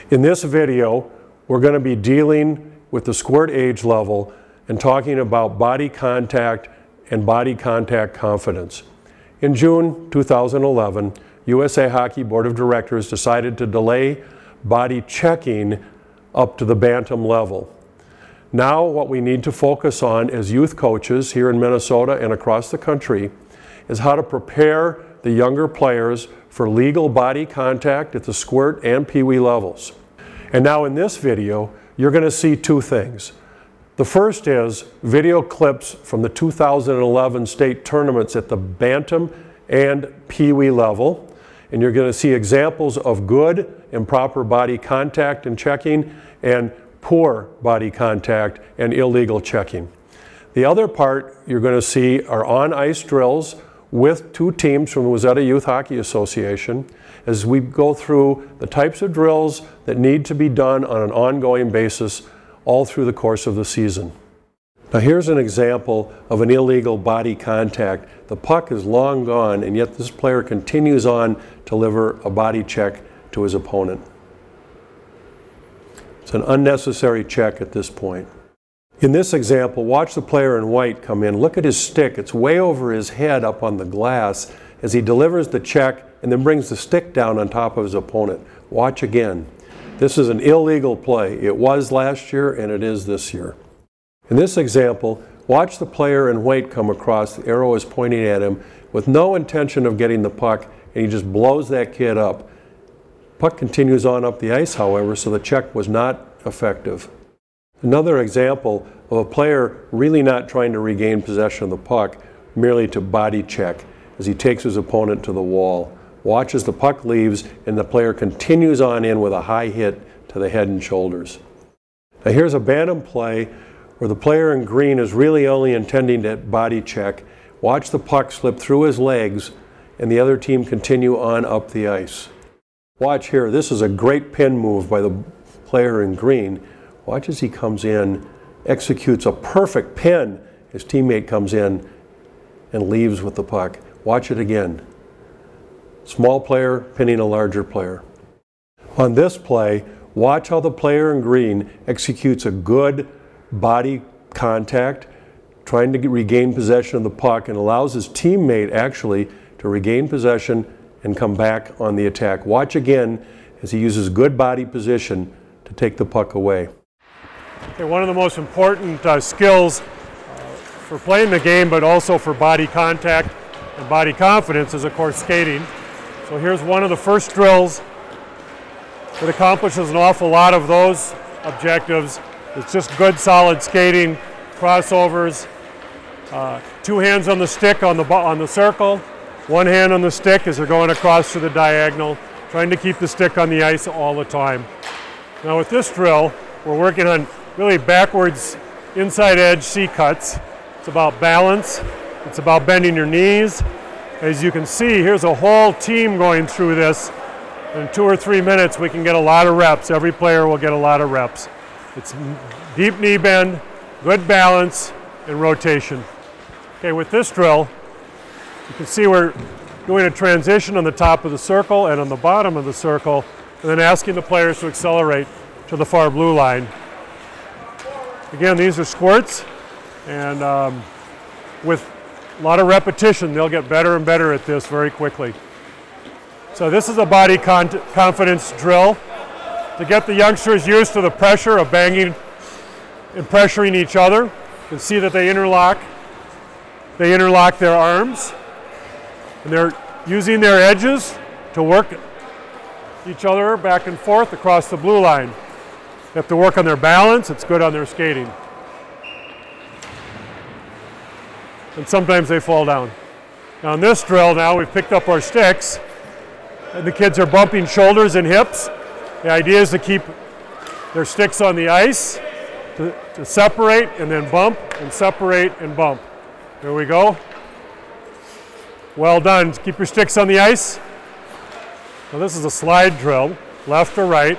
In this video, we're going to be dealing with the squirt age level and talking about body contact and body contact confidence. In June 2011, USA Hockey Board of Directors decided to delay body checking up to the bantam level. Now what we need to focus on as youth coaches here in Minnesota and across the country is how to prepare the younger players for legal body contact at the squirt and pee-wee levels. And now in this video, you're going to see two things. The first is video clips from the 2011 state tournaments at the bantam and pee-wee level. And you're going to see examples of good and proper body contact and checking and poor body contact and illegal checking. The other part you're going to see are on-ice drills with two teams from the Wayzata Youth Hockey Association as we go through the types of drills that need to be done on an ongoing basis all through the course of the season. Now here's an example of an illegal body contact. The puck is long gone, and yet this player continues on to deliver a body check to his opponent. It's an unnecessary check at this point. In this example, watch the player in white come in. Look at his stick. It's way over his head up on the glass as he delivers the check and then brings the stick down on top of his opponent. Watch again. This is an illegal play. It was last year and it is this year. In this example, watch the player in white come across. The arrow is pointing at him with no intention of getting the puck, and he just blows that kid up. Puck continues on up the ice, however, so the check was not effective. Another example of a player really not trying to regain possession of the puck, merely to body check as he takes his opponent to the wall. Watch as the puck leaves and the player continues on in with a high hit to the head and shoulders. Now here's a bantam play where the player in green is really only intending to body check. Watch the puck slip through his legs and the other team continue on up the ice. Watch here, this is a great pin move by the player in green. Watch as he comes in, executes a perfect pin. His teammate comes in and leaves with the puck. Watch it again. Small player pinning a larger player. On this play, watch how the player in green executes a good body contact, trying to regain possession of the puck, and allows his teammate actually to regain possession and come back on the attack. Watch again as he uses good body position to take the puck away. Okay, one of the most important skills for playing the game, but also for body contact and body confidence, is of course skating. So here's one of the first drills that accomplishes an awful lot of those objectives. It's just good solid skating, crossovers, two hands on the stick on the circle, one hand on the stick as they're going across to the diagonal, trying to keep the stick on the ice all the time. Now with this drill, we're working on really backwards inside edge C-cuts. It's about balance, it's about bending your knees. As you can see, here's a whole team going through this. In 2 or 3 minutes, we can get a lot of reps. Every player will get a lot of reps. It's deep knee bend, good balance, and rotation. Okay, with this drill, you can see we're doing a transition on the top of the circle and on the bottom of the circle, and then asking the players to accelerate to the far blue line. Again, these are squirts, and with a lot of repetition, they'll get better and better at this very quickly. So this is a body confidence drill to get the youngsters used to the pressure of banging and pressuring each other. You can see that they interlock their arms, and they're using their edges to work each other back and forth across the blue line. They have to work on their balance. It's good on their skating. And sometimes they fall down. Now in this drill now, we've picked up our sticks, and the kids are bumping shoulders and hips. The idea is to keep their sticks on the ice, to separate and then bump, and separate and bump. There we go. Well done. Keep your sticks on the ice. Now this is a slide drill, left or right,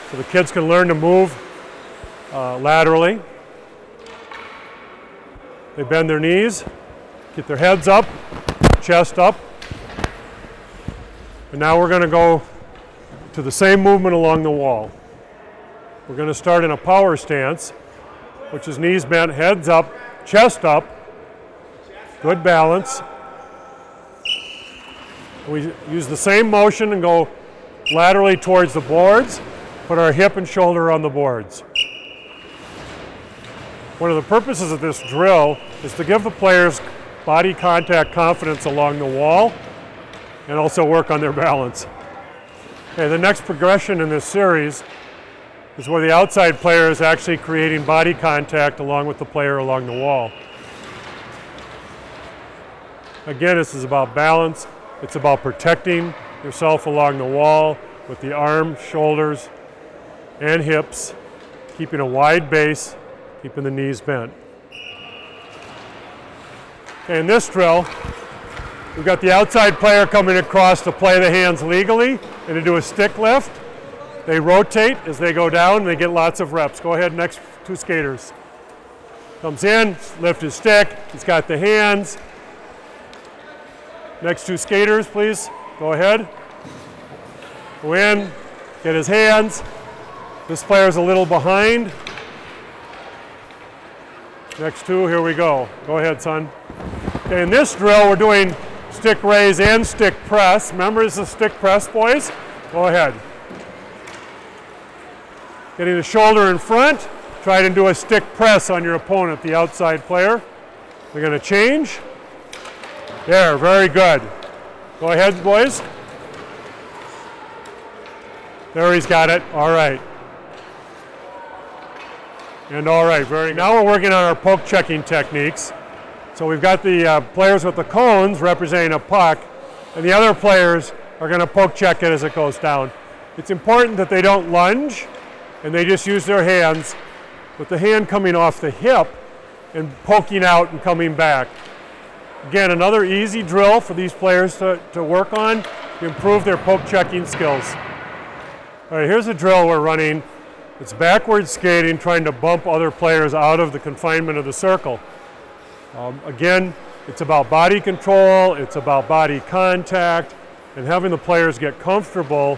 so the kids can learn to move laterally. They bend their knees, get their heads up, chest up. And now we're going to go to the same movement along the wall. We're going to start in a power stance, which is knees bent, heads up, chest up, good balance. We use the same motion and go laterally towards the boards, put our hip and shoulder on the boards. One of the purposes of this drill is to give the players body contact confidence along the wall and also work on their balance. Okay, the next progression in this series is where the outside player is actually creating body contact along with the player along the wall. Again, this is about balance. It's about protecting yourself along the wall with the arms, shoulders, and hips, keeping a wide base, keeping the knees bent. Okay, in this drill, we've got the outside player coming across to play the hands legally and to do a stick lift. They rotate as they go down and they get lots of reps. Go ahead, next two skaters. Comes in, lift his stick, he's got the hands. Next two skaters, please, go ahead. Go in, get his hands. This player's a little behind. Next two, here we go. Go ahead, son. Okay, in this drill, we're doing stick raise and stick press. Remember, this is a stick press, boys? Go ahead. Getting the shoulder in front, try to do a stick press on your opponent, the outside player. We're going to change. There, very good. Go ahead, boys. There, he's got it. All right. And all right, very good. Now we're working on our poke checking techniques. So we've got the players with the cones representing a puck, and the other players are going to poke check it as it goes down. It's important that they don't lunge, and they just use their hands, with the hand coming off the hip and poking out and coming back. Again, another easy drill for these players to work on to improve their poke checking skills. All right, here's a drill we're running. It's backward skating, trying to bump other players out of the confinement of the circle. Again, it's about body control, it's about body contact, and having the players get comfortable.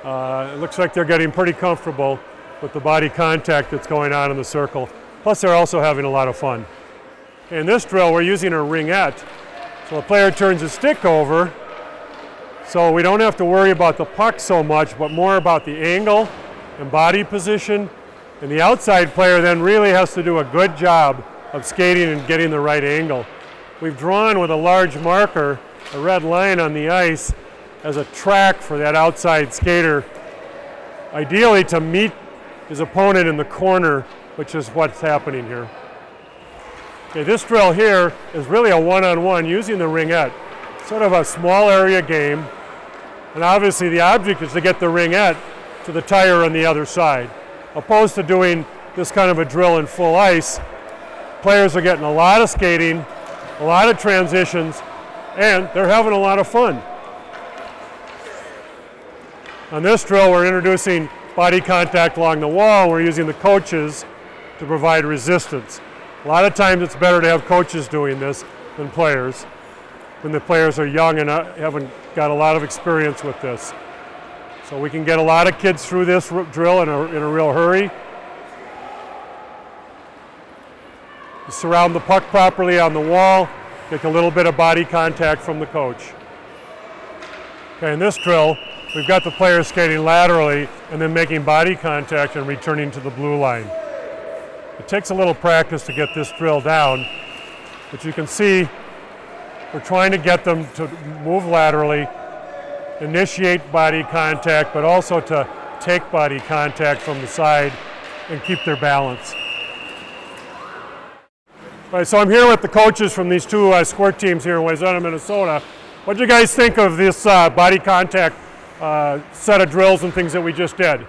It looks like they're getting pretty comfortable with the body contact that's going on in the circle. Plus, they're also having a lot of fun. In this drill, we're using a ringette. So the player turns his stick over, so we don't have to worry about the puck so much, but more about the angle and body position. And the outside player then really has to do a good job of skating and getting the right angle. We've drawn with a large marker a red line on the ice as a track for that outside skater, ideally to meet his opponent in the corner, which is what's happening here. Okay, this drill here is really a one-on-one using the ringette. Sort of a small area game, and obviously the object is to get the ringette to the tire on the other side. Opposed to doing this kind of a drill in full ice, players are getting a lot of skating, a lot of transitions, and they're having a lot of fun. On this drill, we're introducing body contact along the wall. We're using the coaches to provide resistance. A lot of times it's better to have coaches doing this than players, when the players are young and haven't got a lot of experience with this. So we can get a lot of kids through this drill in a real hurry. You surround the puck properly on the wall, get a little bit of body contact from the coach. Okay, in this drill, we've got the players skating laterally and then making body contact and returning to the blue line. It takes a little practice to get this drill down, but you can see we're trying to get them to move laterally, initiate body contact, but also to take body contact from the side and keep their balance. All right, so I'm here with the coaches from these two Squirt teams here in Wayzata, Minnesota. What do you guys think of this body contact set of drills and things that we just did? I thought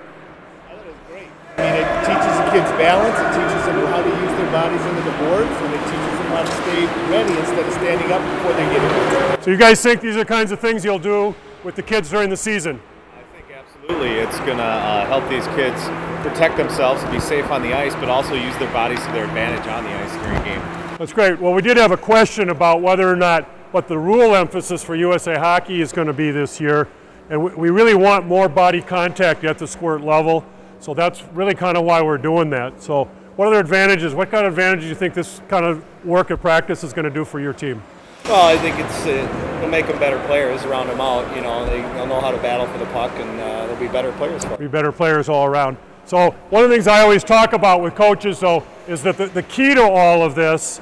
it was great. I mean, it teaches the kids balance, it teaches them how to use their bodies into the boards, and it teaches them how to stay ready instead of standing up before they get hit. So you guys think these are the kinds of things you'll do with the kids during the season? I think absolutely. It's going to help these kids protect themselves and be safe on the ice, but also use their bodies to their advantage on the ice during a game. That's great. Well, we did have a question about whether or not what the rule emphasis for USA Hockey is going to be this year. And we really want more body contact at the Squirt level. So that's really kind of why we're doing that. So what other advantages, what kind of advantages do you think this kind of work at practice is going to do for your team? Well, I think it'll make them better players, round them out. You know, they'll know how to battle for the puck, and they'll be better players for it. Be better players all around. So one of the things I always talk about with coaches, though, is that the key to all of this,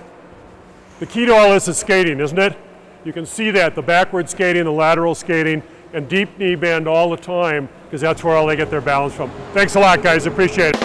is skating, isn't it? You can see that, the backward skating, the lateral skating, and deep knee bend all the time, because that's where all they get their balance from. Thanks a lot, guys. Appreciate it.